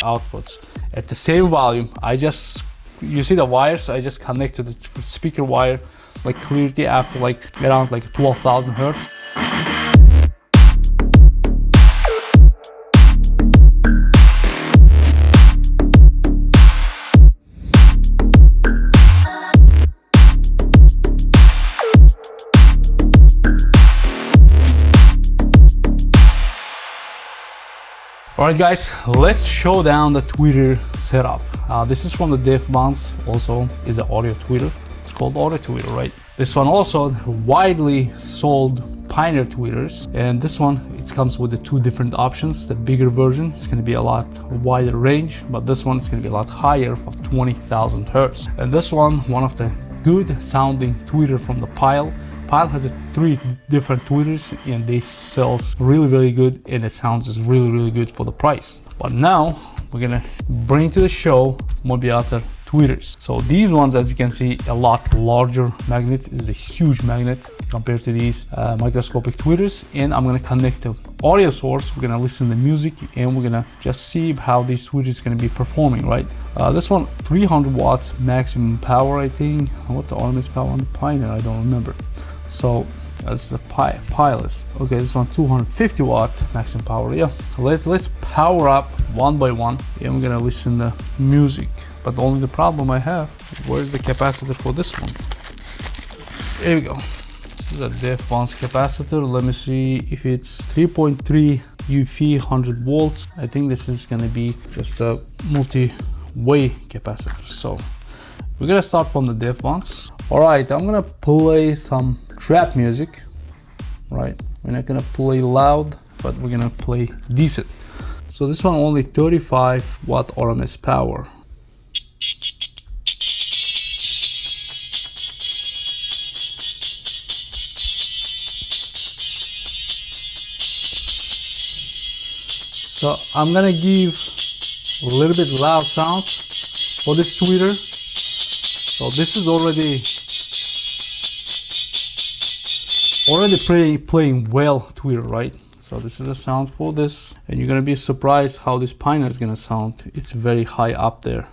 outputs. At the same volume, you see the wires, I just connect to the speaker wire, like clearly after like around like 12,000 hertz. Alright guys, let's show down the tweeter setup. This is from the Bonce, also is an audio tweeter. It's called audio tweeter, right? This one also widely sold Pioneer tweeters, and this one, it comes with the two different options. The bigger version is going to be a lot wider range, but this one is going to be a lot higher for 20,000 hertz. And this one of the good sounding tweeter from the Pyle. Pyle has 3 different tweeters and they sells really good, and it sounds is really good for the price. But now we're gonna bring to the show Mobiator tweeters. So these ones, as you can see, a lot larger magnet. Is a huge magnet compared to these microscopic tweeters. And I'm gonna connect the audio source. We're gonna listen to the music and we're gonna just see how these tweeters gonna be performing, right? This one 300 watts maximum power, I think. What the RMS power on the Pioneer, I don't remember. So that's the Pyle. Okay, this one 250 watt maximum power. Yeah, let's power up one by one and we're gonna listen to music. But only the problem I have, where's the capacitor for this one? There we go. This is a Bonce capacitor. Let me see if it's 3.3 UV 100 volts. I think this is gonna be just a multi-way capacitor. So we're gonna start from the Bonce. All right, I'm gonna play some trap music, right? We're not gonna play loud, but we're gonna play decent. So this one only 35 watt RMS power. So I'm gonna give a little bit loud sound for this tweeter. So this is already playing well tweeter, right? So this is a sound for this, and you're gonna be surprised how this Pioneer is gonna sound. It's very high up there.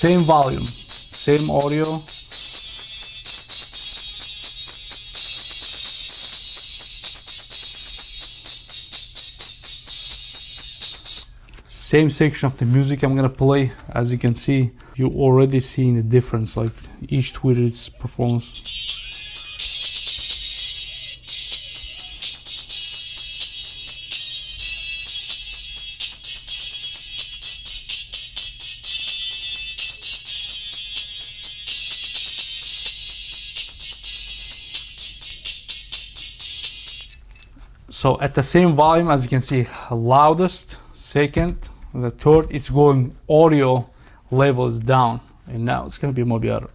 Same volume, same audio. Same section of the music I'm gonna play. As you can see, you already seeing the difference, like each tweeter's performance. So at the same volume, as you can see, loudest, second, the third is going audio levels down, and now it's gonna be Mobiator.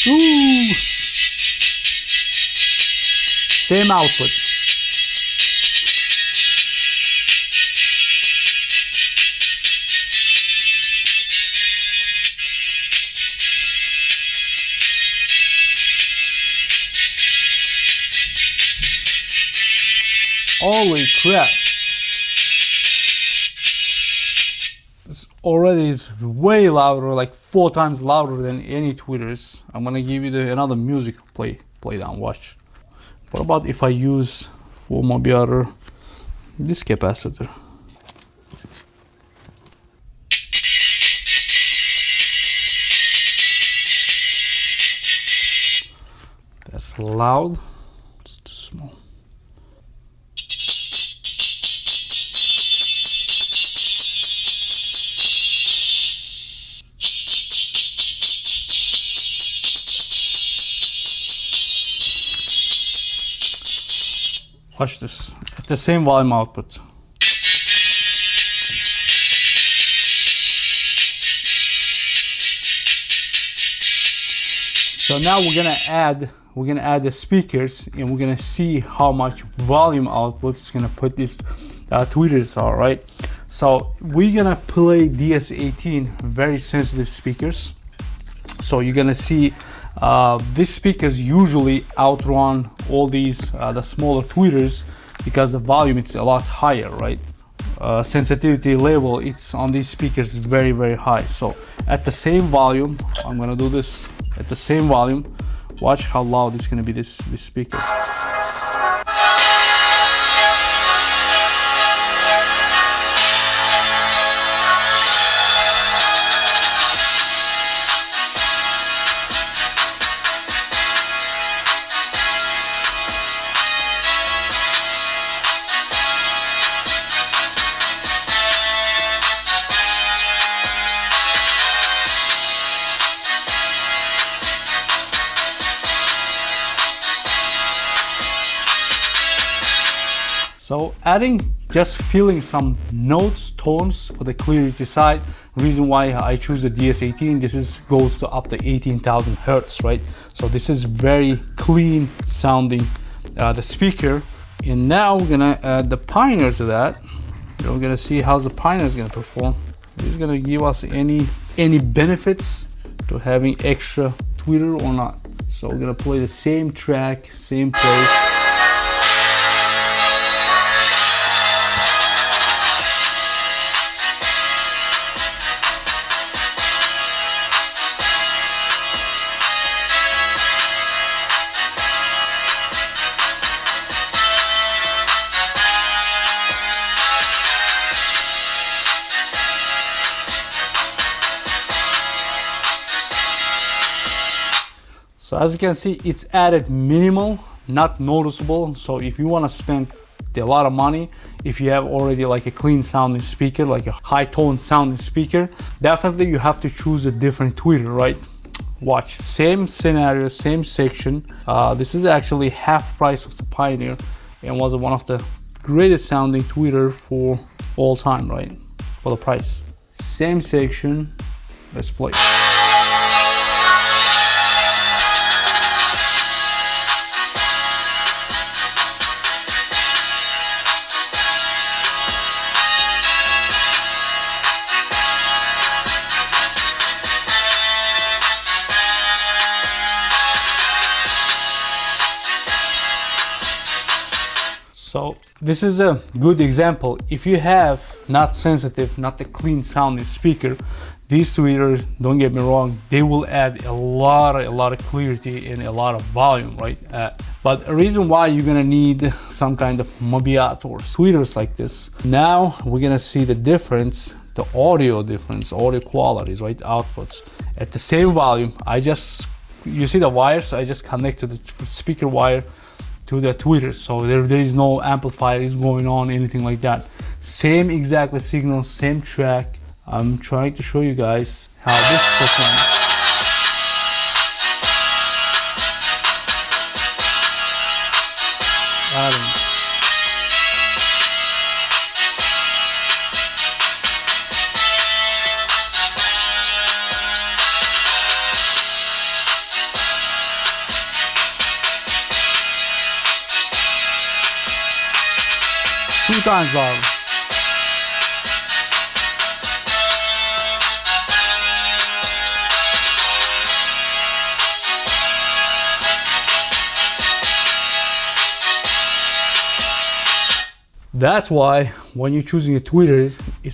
Ooh. Same output. Holy crap. Already is way louder, like 4 times louder than any tweeters. I'm gonna give you another music play down, watch. What about if I use for Mobiator this capacitor? That's loud, it's too small. Watch this, at the same volume output. So now we're gonna add the speakers, and we're gonna see how much volume output is gonna put these tweeters are, right? So we're gonna play DS18 very sensitive speakers. So you're gonna see these speakers usually outrun all these the smaller tweeters, because the volume it's a lot higher, right? Sensitivity level it's on these speakers very, very high. So at the same volume, I'm gonna do this at the same volume. Watch how loud it's gonna be, this speaker. So adding, just feeling some notes, tones for the clarity side. Reason why I choose the DS18, this goes to up to 18,000 hertz, right? So this is very clean sounding, the speaker. And now we're gonna add the Pioneer to that. We're gonna see how the Pioneer is gonna perform. Is gonna give us any benefits to having extra tweeter or not. So we're gonna play the same track, same place. So as you can see, it's added minimal, not noticeable. So if you want to spend a lot of money, if you have already like a clean sounding speaker, like a high tone sounding speaker, definitely you have to choose a different tweeter, right? Watch, same scenario, same section. This is actually half price of the Pioneer and was one of the greatest sounding tweeter for all time, right? For the price. Same section, let's play. So this is a good example. If you have not sensitive, not the clean sounding speaker, these tweeters, don't get me wrong, they will add a lot of clarity and a lot of volume, right? But a reason why you're gonna need some kind of Mobiator tweeters like this. Now we're gonna see the difference, the audio difference, audio qualities, right? Outputs at the same volume. You see the wires? I just connected the speaker wire to the tweeters, so there is no amplifier is going on, anything like that. Same exactly signal, same track. I'm trying to show you guys how this performs. Two times louder. That's why when you're choosing a tweeter,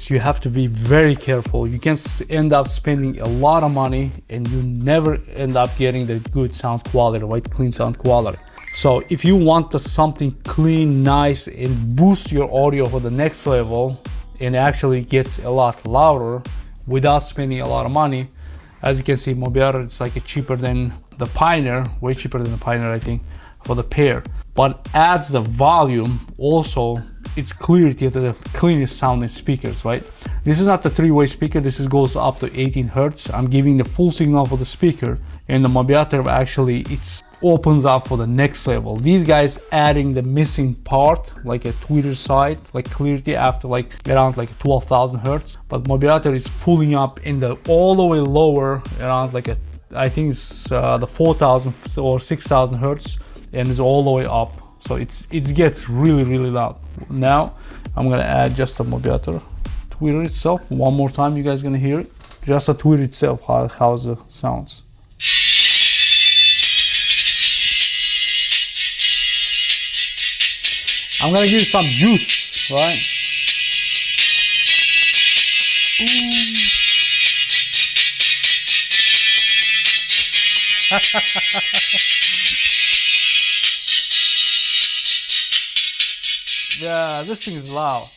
you have to be very careful. You can end up spending a lot of money and you never end up getting the good sound quality, right? Clean sound quality. So if you want something clean, nice, and boost your audio for the next level and actually gets a lot louder without spending a lot of money, as you can see, Mobiator, it's like cheaper than the Pioneer, way cheaper than the Pioneer, I think, for the pair. But adds the volume, also its clarity to the cleanest sounding speakers, right? This is not the three-way speaker, this goes up to 18 hertz. I'm giving the full signal for the speaker, and the Mobiator actually it opens up for the next level. These guys adding the missing part, like a tweeter side, like clarity after like around like 12,000 hertz. But Mobiator is pulling up in the all the way lower around like I think it's the 4,000 or 6,000 hertz, and it's all the way up. So it gets really loud. Now I'm gonna add just the Mobiator tweeter itself one more time. You guys gonna hear it, just the tweeter itself, how it sounds. I'm gonna give you some juice, right? Yeah, this thing is loud.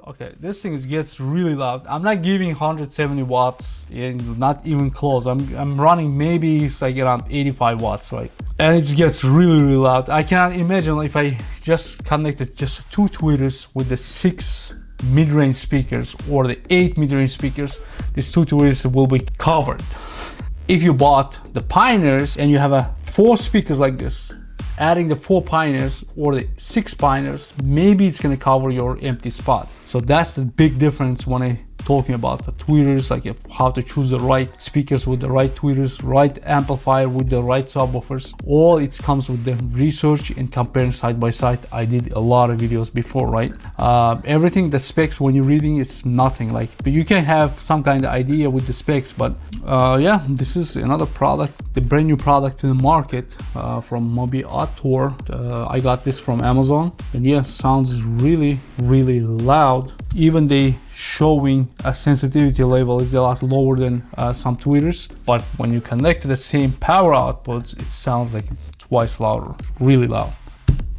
Okay, this thing gets really loud. I'm not giving 170 watts, and not even close. I'm running maybe it's like around 85 watts, right? And it gets really loud. I cannot imagine if I just connected just 2 tweeters with the 6 mid-range speakers or the 8 mid-range speakers, these 2 tweeters will be covered. If you bought the Pioneers and you have a 4 speakers like this, adding the 4 Pioneers or the 6 Pioneers, maybe it's gonna cover your empty spot. So that's the big difference when I talking about the tweeters, like how to choose the right speakers with the right tweeters, right amplifier with the right subwoofers. All it comes with the research and comparing side by side. I did a lot of videos before, right? Everything, the specs when you're reading is nothing like, but you can have some kind of idea with the specs. But yeah, this is another product, the brand new product to the market from Mobiator. I got this from Amazon, and yeah, sounds really loud. Even they showing a sensitivity level is a lot lower than some tweeters, but when you connect to the same power outputs, it sounds like twice louder, really loud.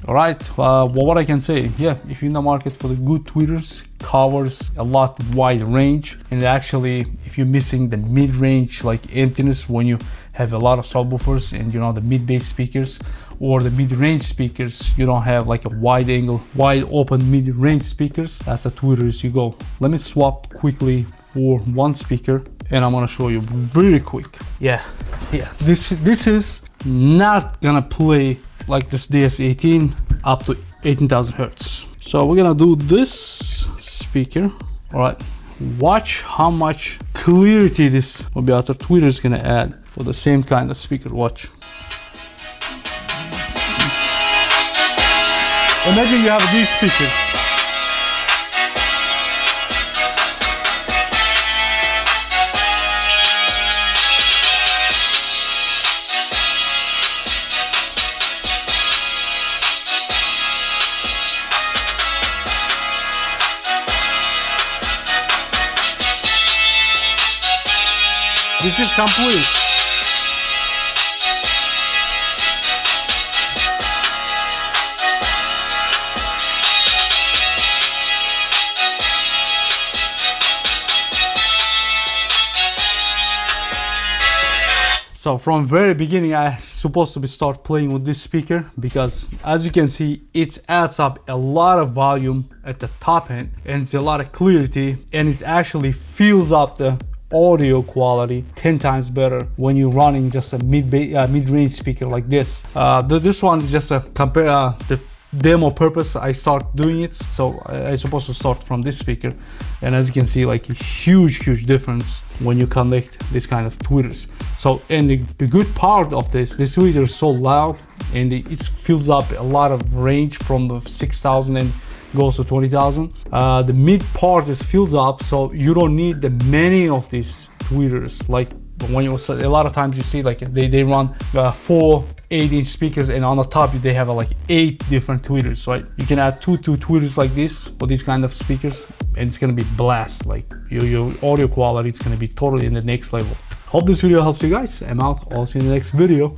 All right, well, what I can say, yeah, if you're in the market for the good tweeters, covers a lot wide range, and actually if you're missing the mid-range like emptiness when you have a lot of subwoofers and you know the mid-bass speakers or the mid-range speakers, you don't have like a wide angle, wide open mid-range speakers, that's the tweeters you go. Let me swap quickly for one speaker and I'm gonna show you very quick. Yeah, this is not gonna play like this DS18 up to 18,000 hertz. So we're gonna do this speaker. All right, watch how much clarity this Mobiator tweeter is gonna add for the same kind of speaker. Watch. Imagine you have these speakers. This is complete. So from very beginning, I supposed to start playing with this speaker because as you can see, it adds up a lot of volume at the top end and it's a lot of clarity, and it actually fills up the audio quality 10 times better when you're running just a mid-range speaker like this. This one is just a compare the demo purpose. I start doing it, so I supposed to start from this speaker, and as you can see, like a huge difference when you connect this kind of tweeters. So, and the good part of this tweeter is so loud, and it fills up a lot of range from the 6,000 and goes to 20,000. The mid part is fills up, so you don't need the many of these tweeters. Like when you a lot of times you see like they run 4 8-inch speakers, and on the top they have like 8 different tweeters, right? You can add two tweeters like this for these kind of speakers, and it's gonna be blast. Like your audio quality, it's gonna be totally in the next level. Hope this video helps you guys. I'm out. I'll see you in the next video.